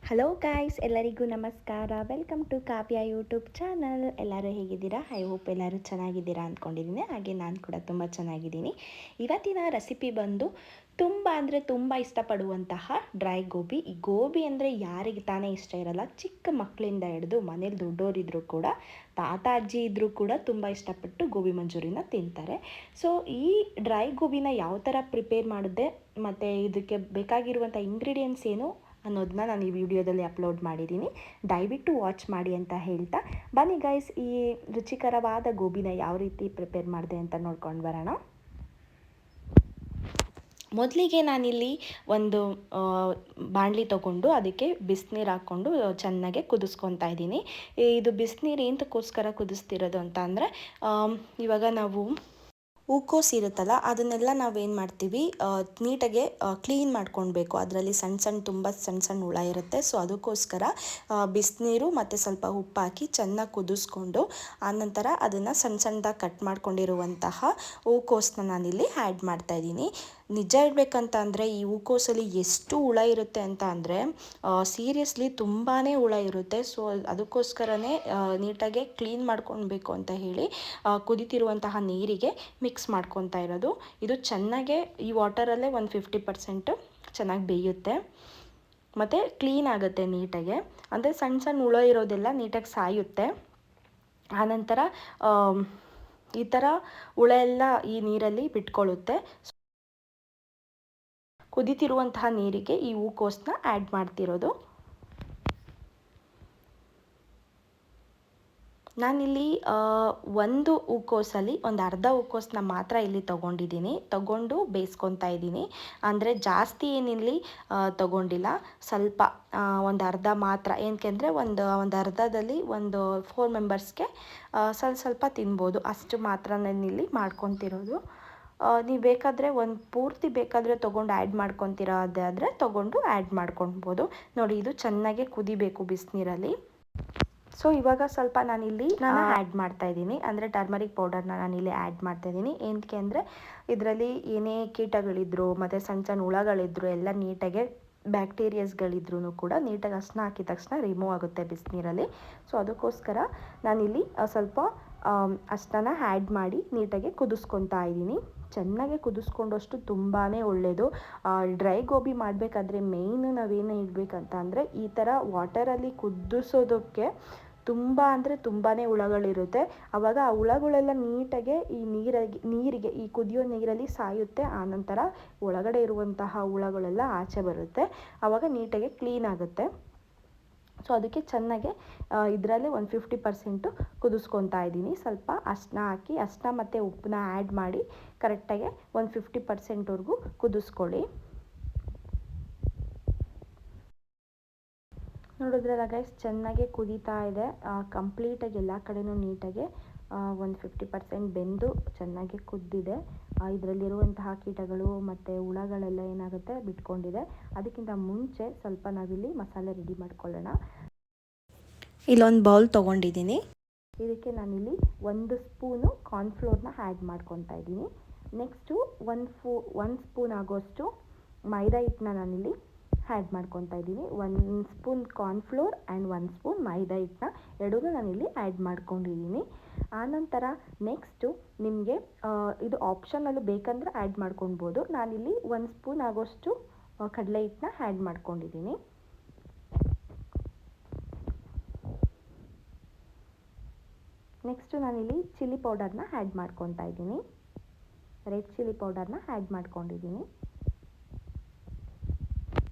Hello guys, ಎಲ್ಲರಿಗೂ ನಮಸ್ಕಾರ. Welcome to Kavya YouTube channel. ಎಲ್ಲರೂ ಹೇಗಿದ್ದೀರಾ? ಐ ಹೋಪ್ ಎಲ್ಲರೂ ಚೆನ್ನಾಗಿದ್ದೀರಾ ಅಂದ್ಕೊಂಡಿದ್ದೀನಿ. ಹಾಗೆ ನಾನು ಕೂಡ ತುಂಬ ಚೆನ್ನಾಗಿದ್ದೀನಿ. ಇವತ್ತಿನ ರೆಸಿಪಿ ಬಂದು ತುಂಬ ಅಂದರೆ ತುಂಬ ಇಷ್ಟಪಡುವಂತಹ ಡ್ರೈ ಗೋಬಿ. ಈ ಗೋಬಿ ಅಂದರೆ ಯಾರಿಗೆ ತಾನೇ ಇಷ್ಟ ಇರಲ್ಲ? ಚಿಕ್ಕ ಮಕ್ಕಳಿಂದ ಹಿಡಿದು ಮನೇಲಿ ದೊಡ್ಡೋರಿದ್ರೂ ಕೂಡ, ತಾತ ಅಜ್ಜಿ ಇದ್ದರೂ ಕೂಡ ತುಂಬ ಇಷ್ಟಪಟ್ಟು ಗೋಬಿ ಮಂಚೂರಿನ ತಿಂತಾರೆ. ಸೊ ಈ ಡ್ರೈ ಗೋಬಿನ ಯಾವ ಥರ ಪ್ರಿಪೇರ್ ಮಾಡಿದೆ ಮತ್ತು ಇದಕ್ಕೆ ಬೇಕಾಗಿರುವಂಥ ಇಂಗ್ರೀಡಿಯೆಂಟ್ಸ್ ಏನು ಅನ್ನೋದನ್ನ ನಾನು ಈ ವಿಡಿಯೋದಲ್ಲಿ ಅಪ್ಲೋಡ್ ಮಾಡಿದ್ದೀನಿ. ದಯವಿಟ್ಟು ವಾಚ್ ಮಾಡಿ ಅಂತ ಹೇಳ್ತಾ, ಬನ್ನಿ ಗೈಸ್, ಈ ರುಚಿಕರವಾದ ಗೋಬಿನ ಯಾವ ರೀತಿ ಪ್ರಿಪೇರ್ ಮಾಡಿದೆ ಅಂತ ನೋಡ್ಕೊಂಡು ಬರೋಣ. ಮೊದಲಿಗೆ ನಾನಿಲ್ಲಿ ಒಂದು ಬಾಣಲಿ ತೊಗೊಂಡು ಅದಕ್ಕೆ ಬಿಸಿನೀರು ಹಾಕ್ಕೊಂಡು ಚೆನ್ನಾಗೆ ಕುದಿಸ್ಕೊತಾ ಇದ್ದೀನಿ. ಇದು ಬಿಸಿನೀರು ಏನಕ್ಕೋಸ್ಕರ ಕುದಿಸ್ತಿರೋದು ಅಂತ ಅಂದರೆ, ಇವಾಗ ನಾವು ಹೂಕೋಸು ಇರುತ್ತಲ್ಲ, ಅದನ್ನೆಲ್ಲ ನಾವೇನು ಮಾಡ್ತೀವಿ, ನೀಟಾಗೆ ಕ್ಲೀನ್ ಮಾಡ್ಕೊಳ್ಬೇಕು. ಅದರಲ್ಲಿ ತುಂಬ ಸಣ್ಣ ಹುಳ ಇರುತ್ತೆ. ಸೊ ಅದಕ್ಕೋಸ್ಕರ ಬಿಸಿನೀರು ಮತ್ತು ಸ್ವಲ್ಪ ಉಪ್ಪು ಹಾಕಿ ಚೆನ್ನಾಗಿ ಕುದಿಸ್ಕೊಂಡು ಆನಂತರ ಅದನ್ನು ಸಣ್ಣದಾಗಿ ಕಟ್ ಮಾಡ್ಕೊಂಡಿರುವಂತಹ ಹೂಕೋಸನ್ನ ನಾನಿಲ್ಲಿ ಆ್ಯಡ್ ಮಾಡ್ತಾಯಿದ್ದೀನಿ. ನಿಜ ಇರಬೇಕಂತ ಅಂದರೆ ಈ ಹೂಕೋಸಲ್ಲಿ ಎಷ್ಟು ಹುಳ ಇರುತ್ತೆ ಅಂತ ಅಂದರೆ, ಸೀರಿಯಸ್ಲಿ ತುಂಬಾ ಹುಳ ಇರುತ್ತೆ. ಸೊ ಅದಕ್ಕೋಸ್ಕರನೇ ನೀಟಾಗೆ ಕ್ಲೀನ್ ಮಾಡ್ಕೊಳ್ಬೇಕು ಅಂತ ಹೇಳಿ ಕುದಿತಿರುವಂತಹ ನೀರಿಗೆ ಮಿಕ್ಸ್ ಮಾಡ್ಕೊತಾ ಇರೋದು. ಇದು ಚೆನ್ನಾಗೆ ಈ ವಾಟರಲ್ಲೇ ಒಂದು 50% ಚೆನ್ನಾಗಿ ಬೇಯುತ್ತೆ ಮತ್ತು ಕ್ಲೀನ್ ಆಗುತ್ತೆ ನೀಟಾಗೆ. ಅಂದರೆ ಸಣ್ಣ ಹುಳ ಇರೋದೆಲ್ಲ ನೀಟಾಗಿ ಸಾಯುತ್ತೆ. ಆನಂತರ ಈ ಥರ ಹುಳ ಎಲ್ಲ ಈ ನೀರಲ್ಲಿ ಬಿಟ್ಕೊಳ್ಳುತ್ತೆ. ಕುದಿತಿರುವಂತಹ ನೀರಿಗೆ ಈ ಹೂಕೋಸನ್ನ ಆ್ಯಡ್ ಮಾಡ್ತಿರೋದು. ನಾನಿಲ್ಲಿ ಒಂದು ಹೂಕೋಸಲ್ಲಿ ಒಂದು ಅರ್ಧ ಹೂಕೋಸನ್ನ ಮಾತ್ರ ಇಲ್ಲಿ ತಗೊಂಡು ಬೇಯಿಸ್ಕೊತಾ ಇದ್ದೀನಿ. ಅಂದರೆ ಜಾಸ್ತಿ ಏನಿಲ್ಲಿ ತಗೊಂಡಿಲ್ಲ, ಸ್ವಲ್ಪ ಒಂದು ಅರ್ಧ ಮಾತ್ರ. ಏನಕ್ಕೆಂದರೆ ಒಂದು ಅರ್ಧದಲ್ಲಿ ಒಂದು 4 ಮೆಂಬರ್ಸ್ಗೆ ಸ್ವಲ್ಪ ತಿನ್ಬೋದು, ಅಷ್ಟು ಮಾತ್ರ ನಾನಿಲ್ಲಿ ಮಾಡ್ಕೊತಿರೋದು. ನೀವು ಬೇಕಾದರೆ ಒಂದು ಪೂರ್ತಿ ಬೇಕಾದರೆ ತೊಗೊಂಡು ಆ್ಯಡ್ ಮಾಡ್ಕೊತಿರೋದಾದರೆ ತೊಗೊಂಡು ಆ್ಯಡ್ ಮಾಡ್ಕೊಳ್ಬೋದು. ನೋಡಿ, ಇದು ಚೆನ್ನಾಗೆ ಕುದಿಬೇಕು ಬಿಸಿನೀರಲ್ಲಿ. ಸೊ ಇವಾಗ ಸ್ವಲ್ಪ ನಾನಿಲ್ಲಿ ಆ್ಯಡ್ ಮಾಡ್ತಾ ಇದ್ದೀನಿ, ಅಂದರೆ ಟರ್ಮರಿಕ್ ಪೌಡರ್ನ ನಾನಿಲ್ಲಿ ಆ್ಯಡ್ ಮಾಡ್ತಾ ಇದ್ದೀನಿ. ಏನಕ್ಕೆ ಅಂದರೆ ಇದರಲ್ಲಿ ಏನೇ ಕೀಟಗಳಿದ್ರು ಮತ್ತು ಸಣ್ಣ ಹುಳಗಳಿದ್ರು ಎಲ್ಲ ನೀಟಾಗೆ ಬ್ಯಾಕ್ಟೀರಿಯಾಸ್ಗಳಿದ್ರೂ ಕೂಡ ನೀಟಾಗಿ ಅರಿಶಿನ ಹಾಕಿದ ತಕ್ಷಣ ರಿಮೂವ್ ಆಗುತ್ತೆ ಬಿಸಿನೀರಲ್ಲಿ. ಸೊ ಅದಕ್ಕೋಸ್ಕರ ನಾನಿಲ್ಲಿ ಸ್ವಲ್ಪ ಅರಿಶಿನ ಆ್ಯಡ್ ಮಾಡಿ ನೀಟಾಗಿ ಕುದಿಸ್ಕೊತಾ ಇದ್ದೀನಿ. ಚೆನ್ನಾಗಿ ಕುದಿಸ್ಕೊಂಡಷ್ಟು ತುಂಬಾ ಒಳ್ಳೆಯದು. ಡ್ರೈ ಗೋಬಿ ಮಾಡಬೇಕಾದ್ರೆ ಮೇಯ್ನು ನಾವೇನು ಇಡಬೇಕಂತ ಅಂದರೆ, ಈ ಥರ ವಾಟರಲ್ಲಿ ಕುದಿಸೋದಕ್ಕೆ ತುಂಬ ಅಂದರೆ ತುಂಬಾ ಹುಳಗಳಿರುತ್ತೆ. ಆವಾಗ ಆ ಹುಳಗಳೆಲ್ಲ ನೀಟಾಗೆ ಈ ನೀರಿಗೆ ಈ ಕುದಿಯೋ ನೀರಲ್ಲಿ ಸಾಯುತ್ತೆ. ಆನಂತರ ಒಳಗಡೆ ಇರುವಂತಹ ಹುಳಗಳೆಲ್ಲ ಆಚೆ ಬರುತ್ತೆ. ಆವಾಗ ನೀಟಾಗಿ ಕ್ಲೀನ್ ಆಗುತ್ತೆ. ಸೊ ಅದಕ್ಕೆ ಚೆನ್ನಾಗೆ ಇದರಲ್ಲಿ ಒಂದು 50% ಕುದಿಸ್ಕೊತಾ ಇದ್ದೀನಿ. ಸ್ವಲ್ಪ ಅರಿಶಿನ ಹಾಕಿ, ಅರಿಶಿನ ಮತ್ತು ಉಪ್ಪನ್ನ ಆ್ಯಡ್ ಮಾಡಿ ಕರೆಕ್ಟಾಗಿ ಒಂದು 50%ವರೆಗೂ ಕುದಿಸ್ಕೊಳ್ಳಿ. ನೋಡಿದ್ರಲ್ಲ ಗೈಸ್, ಚೆನ್ನಾಗಿ ಕುದೀತಾ ಇದೆ. ಕಂಪ್ಲೀಟಾಗಿ ಎಲ್ಲ ಕಡೆನೂ ನೀಟಾಗಿ ಒಂದು 50% ಬೆಂದು ಚೆನ್ನಾಗಿ ಕುದ್ದಿದೆ. ಇದರಲ್ಲಿರುವಂತಹ ಕೀಟಗಳು ಮತ್ತು ಹುಳಗಳೆಲ್ಲ ಏನಾಗುತ್ತೆ ಬಿಟ್ಕೊಂಡಿದೆ. ಅದಕ್ಕಿಂತ ಮುಂಚೆ ಸ್ವಲ್ಪ ನಾವಿಲ್ಲಿ ಮಸಾಲೆ ರೆಡಿ ಮಾಡ್ಕೊಳ್ಳೋಣ. ಇಲ್ಲೊಂದು ಬೌಲ್ ತೊಗೊಂಡಿದ್ದೀನಿ. ಇದಕ್ಕೆ ನಾನಿಲ್ಲಿ 1 ಸ್ಪೂನು ಕಾರ್ನ್ಫ್ಲೋರ್ನ ಆ್ಯಡ್ ಮಾಡ್ಕೊತಾ ಇದ್ದೀನಿ. ನೆಕ್ಸ್ಟು 1 ಸ್ಪೂನ್ ಆಗೋಷ್ಟು ಮೈದಾ ಹಿಟ್ಟನ್ನ ನಾನಿಲ್ಲಿ ಆ್ಯಡ್ ಮಾಡ್ಕೊತಾ ಇದ್ದೀನಿ. 1 ಸ್ಪೂನ್ ಕಾರ್ನ್ಫ್ಲೋರ್ ಆ್ಯಂಡ್ 1 ಸ್ಪೂನ್ ಮೈದಾ ಹಿಟ್ಟನ್ನ ಎರಡೂ ನಾನಿಲ್ಲಿ ಆ್ಯಡ್ ಮಾಡ್ಕೊಂಡಿದ್ದೀನಿ. ಆನಂತರ ನೆಕ್ಸ್ಟು ನಿಮಗೆ ಇದು ಆಪ್ಷನಲ್ಲೂ ಬೇಕಂದರೆ ಆ್ಯಡ್ ಮಾಡ್ಕೊಳ್ಬೋದು. ನಾನಿಲ್ಲಿ 1 ಸ್ಪೂನ್ ಆಗೋಷ್ಟು ಕಡಲೆ ಹಿಟ್ಟನ್ನ ಆ್ಯಡ್ ಮಾಡ್ಕೊಂಡಿದ್ದೀನಿ. ನೆಕ್ಸ್ಟು ನಾನಿಲ್ಲಿ ಚಿಲ್ಲಿ ಪೌಡರ್ನ ಆ್ಯಡ್ ಮಾಡ್ಕೊತಾ ಇದ್ದೀನಿ. ರೆಡ್ ಚಿಲ್ಲಿ ಪೌಡರ್ನ ಆ್ಯಡ್ ಮಾಡ್ಕೊಂಡಿದ್ದೀನಿ.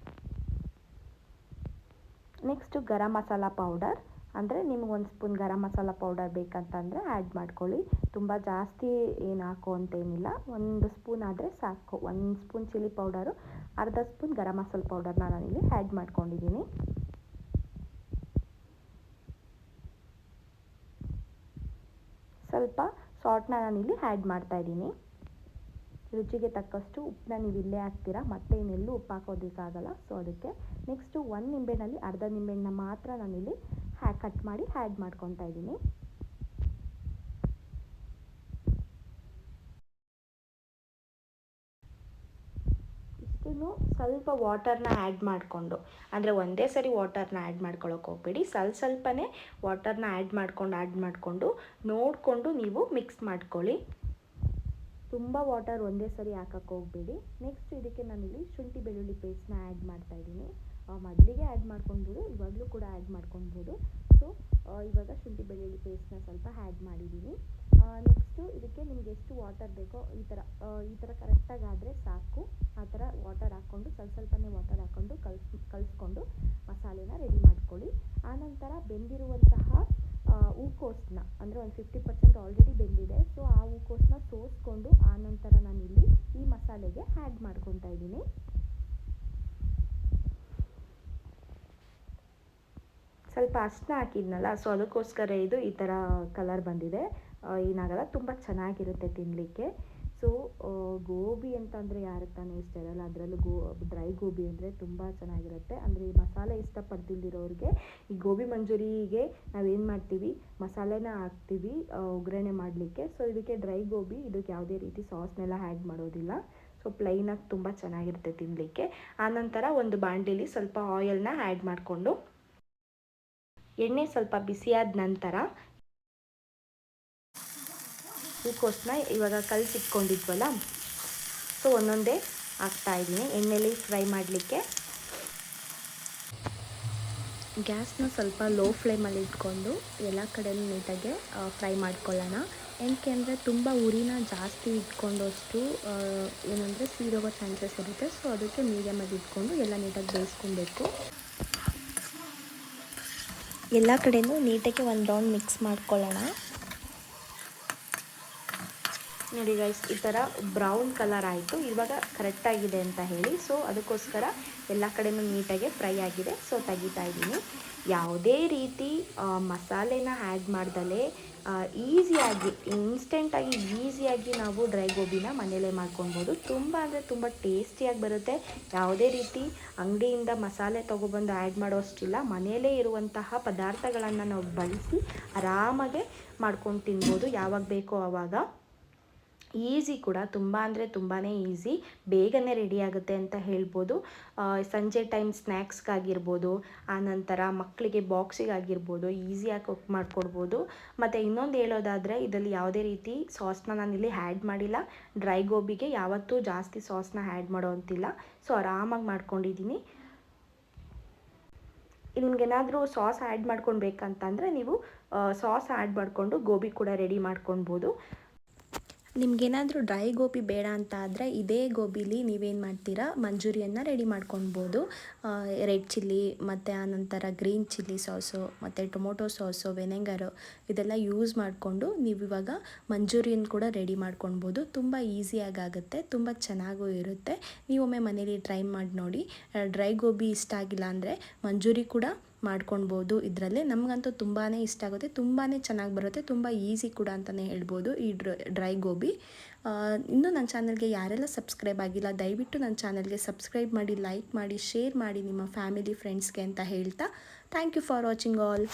ನೆಕ್ಸ್ಟು ಗರಂ ಮಸಾಲ ಪೌಡರ್, ಅಂದರೆ ನಿಮ್ಗೆ 1 spoon garam masala powder ಬೇಕಂತಂದರೆ add ಮಾಡ್ಕೊಳ್ಳಿ. ತುಂಬ ಜಾಸ್ತಿ ಏನು ಹಾಕೋ ಅಂತೇನಿಲ್ಲ, 1 ಸ್ಪೂನ್ ಆದರೆ ಸಾಕು. 1 ಸ್ಪೂನ್ ಚಿಲ್ಲಿ ಪೌಡರು, ಅರ್ಧ ಸ್ಪೂನ್ ಗರಂ ಮಸಾಲ ಪೌಡರ್ನ ನಾನಿಲ್ಲಿ ಆ್ಯಡ್ ಮಾಡ್ಕೊಂಡಿದ್ದೀನಿ. ಸ್ವಲ್ಪ ಸಾಲ್ಟ್ನ ನಾನಿಲ್ಲಿ ಆ್ಯಡ್ ಮಾಡ್ತಾ ಇದ್ದೀನಿ. ರುಚಿಗೆ ತಕ್ಕಷ್ಟು ಉಪ್ಪನ್ನ ನೀವು ಇಲ್ಲೇ ಹಾಕ್ತೀರಾ, ಮತ್ತೆ ಇನ್ನೆಲ್ಲೂ ಉಪ್ಪು ಹಾಕೋದಕ್ಕಾಗಲ್ಲ. ಸೊ ಅದಕ್ಕೆ ನೆಕ್ಸ್ಟು 1 ನಿಂಬೆನಲ್ಲಿ ಅರ್ಧ ನಿಂಬೆಹಣ್ಣನ್ನ ಮಾತ್ರ ನಾನಿಲ್ಲಿ ಕಟ್ ಮಾಡಿ ಆ್ಯಡ್ ಮಾಡ್ಕೊತಾ ಇದ್ದೀನಿ. ಇಷ್ಟ ಇನ್ನು ಸ್ವಲ್ಪ ವಾಟರ್ನ ಆ್ಯಡ್ ಮಾಡಿಕೊಂಡು, ಅಂದರೆ ಒಂದೇ ಸರಿ ವಾಟರ್ನ ಆ್ಯಡ್ ಮಾಡ್ಕೊಳ್ಳೋಕೆ ಹೋಗಬೇಡಿ, ಸ್ವಲ್ಪನೇ ವಾಟರ್ನ ಆ್ಯಡ್ ಮಾಡಿಕೊಂಡು ನೋಡಿಕೊಂಡು ನೀವು ಮಿಕ್ಸ್ ಮಾಡ್ಕೊಳ್ಳಿ. ತುಂಬ ವಾಟರ್ ಒಂದೇ ಸರಿ ಹಾಕಕ್ಕೆ ಹೋಗಬೇಡಿ. ನೆಕ್ಸ್ಟ್ ಇದಕ್ಕೆ ನಾನಿಲ್ಲಿ ಶುಂಠಿ ಬೆಳ್ಳುಳ್ಳಿ ಪೇಸ್ಟ್ನ ಆ್ಯಡ್ ಮಾಡ್ತಾಯಿದ್ದೀನಿ. ಮೊದಲಿಗೆ ಆ್ಯಡ್ ಮಾಡ್ಕೊಳ್ಬೋದು, ಇವಾಗಲೂ ಕೂಡ ಆ್ಯಡ್ ಮಾಡ್ಕೊಳ್ಬೋದು. ಸೊ ಇವಾಗ ಶುಂಠಿ ಬೆಳ್ಳುಳ್ಳಿ ಪೇಸ್ಟ್ನ ಸ್ವಲ್ಪ ಆ್ಯಡ್ ಮಾಡಿದ್ದೀನಿ. ನೆಕ್ಸ್ಟು ಇದಕ್ಕೆ ನಿಮ್ಗೆ ಎಷ್ಟು ವಾಟರ್ ಬೇಕೋ ಈ ಥರ ಕರೆಕ್ಟಾಗಿ ಆದರೆ ಸಾಕು. ಆ ಥರ ವಾಟರ್ ಹಾಕ್ಕೊಂಡು ಸ್ವಲ್ಪನೇ ವಾಟರ್ ಹಾಕ್ಕೊಂಡು ಕಲಿಸ್ಕೊಂಡು ಮಸಾಲೆನ ರೆಡಿ ಮಾಡ್ಕೊಳ್ಳಿ. ಆನಂತರ ಬೆಂದಿರುವಂತಹ ಹೂಕೋಸನ್ನ, ಅಂದರೆ ಒಂದು 50% ಆಲ್ರೆಡಿ ಬೆಂದಿದೆ. ಸೊ ಆ ಹೂಕೋಸನ್ನ ಸೋಸ್ಕೊಂಡು ಆನಂತರ ನಾನಿಲ್ಲಿ ಈ ಮಸಾಲೆಗೆ ಆ್ಯಡ್ ಮಾಡ್ಕೊತಾ ಇದ್ದೀನಿ. ಸ್ವಲ್ಪ ಅರಿಶಿನ ಹಾಕಿದ್ನಲ್ಲ, ಸೊ ಅದಕ್ಕೋಸ್ಕರ ಇದು ಈ ಥರ ಕಲರ್ ಬಂದಿದೆ. ಏನಾಗಲ್ಲ, ತುಂಬ ಚೆನ್ನಾಗಿರುತ್ತೆ ತಿನ್ನಲಿಕ್ಕೆ. ಸೊ ಗೋಬಿ ಅಂತಂದರೆ ಯಾರಿಗೆ ತಾನೇ ಇಷ್ಟ ಇರಲ್ಲ, ಅದರಲ್ಲೂ ಡ್ರೈ ಗೋಬಿ ಅಂದರೆ ತುಂಬ ಚೆನ್ನಾಗಿರುತ್ತೆ. ಅಂದರೆ ಈ ಮಸಾಲೆ ಇಷ್ಟಪಡ್ತಿಲ್ದಿರೋರಿಗೆ ಈ ಗೋಬಿ ಮಂಚೂರಿಗೆ ನಾವೇನು ಮಾಡ್ತೀವಿ, ಮಸಾಲೆನ ಹಾಕ್ತೀವಿ ಒಗ್ಗರಣೆ ಮಾಡಲಿಕ್ಕೆ. ಸೊ ಇದಕ್ಕೆ ಡ್ರೈ ಗೋಬಿ, ಇದಕ್ಕೆ ಯಾವುದೇ ರೀತಿ ಸಾಸ್ನೆಲ್ಲ ಆ್ಯಡ್ ಮಾಡೋದಿಲ್ಲ. ಸೊ ಪ್ಲೈನಾಗಿ ತುಂಬ ಚೆನ್ನಾಗಿರುತ್ತೆ ತಿನ್ನಲಿಕ್ಕೆ. ಆನಂತರ ಒಂದು ಬಾಣಲಿಲಿ ಸ್ವಲ್ಪ ಆಯಿಲ್ನ ಆ್ಯಡ್ ಮಾಡಿಕೊಂಡು, ಎಣ್ಣೆ ಸ್ವಲ್ಪ ಬಿಸಿಯಾದ ನಂತರ ಹೂಕೋಸನ್ನ ಇವಾಗ ಕಲಸಿಟ್ಕೊಂಡಿದ್ವಲ್ಲ, ಸೊ ಒಂದೊಂದೇ ಹಾಕ್ತಾಯಿದ್ದೀನಿ ಎಣ್ಣೆಲಿ ಫ್ರೈ ಮಾಡಲಿಕ್ಕೆ. ಗ್ಯಾಸ್ನ ಸ್ವಲ್ಪ ಲೋ ಫ್ಲೇಮಲ್ಲಿ ಇಟ್ಕೊಂಡು ಎಲ್ಲ ಕಡೆಯೂ ನೀಟಾಗಿ ಫ್ರೈ ಮಾಡ್ಕೊಳ್ಳೋಣ. ಏನಕ್ಕೆ ಅಂದರೆ ತುಂಬ ಉರಿನ ಜಾಸ್ತಿ ಇಟ್ಕೊಂಡಷ್ಟು ಏನಂದರೆ ಸೀದೋಗೋ ಚಾನ್ಸಸ್ ಇರುತ್ತೆ. ಸೊ ಅದಕ್ಕೆ ಮೀಡಿಯಮಲ್ಲಿ ಇಟ್ಕೊಂಡು ಎಲ್ಲ ನೀಟಾಗಿ ಬೇಯಿಸ್ಕೊಬೇಕು. ಎಲ್ಲ ಕಡೆಯೂ ನೀಟಾಗಿ ಒಂದು ರೌಂಡ್ ಮಿಕ್ಸ್ ಮಾಡ್ಕೊಳ್ಳೋಣ. ನೋಡಿ ಗೈಸ್, ಈ ಥರ ಬ್ರೌನ್ ಕಲರ್ ಆಯಿತು, ಇವಾಗ ಕರೆಕ್ಟಾಗಿದೆ ಅಂತ ಹೇಳಿ. ಸೊ ಅದಕ್ಕೋಸ್ಕರ ಎಲ್ಲ ಕಡೆಯೂ ನೀಟಾಗಿ ಫ್ರೈ ಆಗಿದೆ. ಸೊ ತೆಗಿತಾ ಇದ್ದೀನಿ. ಯಾವುದೇ ರೀತಿ ಮಸಾಲೆನ ಆ್ಯಡ್ ಮಾಡ್ದಲೇ ಈಸಿಯಾಗಿ, ಇನ್ಸ್ಟೆಂಟಾಗಿ ಈಸಿಯಾಗಿ ನಾವು ಡ್ರೈ ಗೋಬಿನ ಮನೆಯಲ್ಲೇ ಮಾಡ್ಕೊಳ್ಬೋದು. ತುಂಬ ಅಂದರೆ ತುಂಬ ಟೇಸ್ಟಿಯಾಗಿ ಬರುತ್ತೆ. ಯಾವುದೇ ರೀತಿ ಅಂಗಡಿಯಿಂದ ಮಸಾಲೆ ತೊಗೊಬಂದು ಆ್ಯಡ್ ಮಾಡೋಷ್ಟಿಲ್ಲ. ಮನೆಯಲ್ಲೇ ಇರುವಂತಹ ಪದಾರ್ಥಗಳನ್ನು ನಾವು ಬಳಸಿ ಆರಾಮಾಗೆ ಮಾಡ್ಕೊಂಡು ತಿನ್ಬೋದು, ಯಾವಾಗ ಬೇಕೋ ಆವಾಗ. ಈಸಿ ಕೂಡ, ತುಂಬ ಅಂದರೆ ತುಂಬಾ ಈಸಿ, ಬೇಗನೆ ರೆಡಿ ಆಗುತ್ತೆ ಅಂತ ಹೇಳ್ಬೋದು. ಸಂಜೆ ಟೈಮ್ ಸ್ನ್ಯಾಕ್ಸ್ಗಾಗಿರ್ಬೋದು, ಆನಂತರ ಮಕ್ಕಳಿಗೆ ಬಾಕ್ಸಿಗಾಗಿರ್ಬೋದು ಈಸಿಯಾಗಿ ಕುಕ್ ಮಾಡಿಕೊಡ್ಬೋದು. ಮತ್ತು ಇನ್ನೊಂದು ಹೇಳೋದಾದರೆ, ಇದರಲ್ಲಿ ಯಾವುದೇ ರೀತಿ ಸಾಸ್ನ ನಾನಿಲ್ಲಿ ಆ್ಯಡ್ ಮಾಡಿಲ್ಲ. ಡ್ರೈ ಗೋಬಿಗೆ ಯಾವತ್ತೂ ಜಾಸ್ತಿ ಸಾಸ್ನ ಆ್ಯಡ್ ಮಾಡೋ ಅಂತಿಲ್ಲ. ಸೊ ಆರಾಮಾಗಿ ಮಾಡ್ಕೊಂಡಿದ್ದೀನಿ. ನಿಮಗೇನಾದರೂ ಸಾಸ್ ಆ್ಯಡ್ ಮಾಡ್ಕೊಳ್ಬೇಕಂತಂದರೆ ನೀವು ಸಾಸ್ ಆ್ಯಡ್ ಮಾಡಿಕೊಂಡು ಗೋಬಿ ಕೂಡ ರೆಡಿ ಮಾಡ್ಕೊಳ್ಬೋದು. ನಿಮಗೇನಾದರೂ ಡ್ರೈ ಗೋಬಿ ಬೇಡ ಅಂತ ಆದರೆ ಇದೇ ಗೋಬಿಲಿ ನೀವೇನು ಮಾಡ್ತೀರಾ, ಮಂಚೂರಿಯನ್ನ ರೆಡಿ ಮಾಡ್ಕೊಳ್ಬೋದು. ರೆಡ್ ಚಿಲ್ಲಿ ಮತ್ತು ಆನಂತರ ಗ್ರೀನ್ ಚಿಲ್ಲಿ ಸಾಸು ಮತ್ತು ಟೊಮೊಟೊ ಸಾಸು, ವೆನೆಗರು ಇದೆಲ್ಲ ಯೂಸ್ ಮಾಡಿಕೊಂಡು ನೀವು ಇವಾಗ ಮಂಚೂರಿಯನ್ ಕೂಡ ರೆಡಿ ಮಾಡ್ಕೊಳ್ಬೋದು. ತುಂಬ ಈಸಿಯಾಗಿ ಆಗುತ್ತೆ, ತುಂಬ ಚೆನ್ನಾಗೂ ಇರುತ್ತೆ. ನೀವೊಮ್ಮೆ ಮನೇಲಿ ಟ್ರೈ ಮಾಡಿ ನೋಡಿ. ಡ್ರೈ ಗೋಬಿ ಇಷ್ಟ ಆಗಿಲ್ಲ ಅಂದರೆ ಮಂಚೂರಿ ಕೂಡ ಮಾಡ್ಕೊಳ್ಬೋದು. ಇದರಲ್ಲೇ ನಮಗಂತೂ ತುಂಬಾ ಇಷ್ಟ ಆಗುತ್ತೆ, ತುಂಬಾ ಚೆನ್ನಾಗಿ ಬರುತ್ತೆ, ತುಂಬ ಈಸಿ ಕೂಡ ಅಂತಲೇ ಹೇಳ್ಬೋದು ಈ ಡ್ರೈ ಗೋಬಿ. ಇನ್ನೂ ನನ್ನ ಚಾನಲ್ಗೆ ಯಾರೆಲ್ಲ ಸಬ್ಸ್ಕ್ರೈಬ್ ಆಗಿಲ್ಲ, ದಯವಿಟ್ಟು ನನ್ನ ಚಾನಲ್ಗೆ ಸಬ್ಸ್ಕ್ರೈಬ್ ಮಾಡಿ, ಲೈಕ್ ಮಾಡಿ, ಶೇರ್ ಮಾಡಿ ನಿಮ್ಮ ಫ್ಯಾಮಿಲಿ ಫ್ರೆಂಡ್ಸ್ಗೆ ಅಂತ ಹೇಳ್ತಾ, thank you for watching all.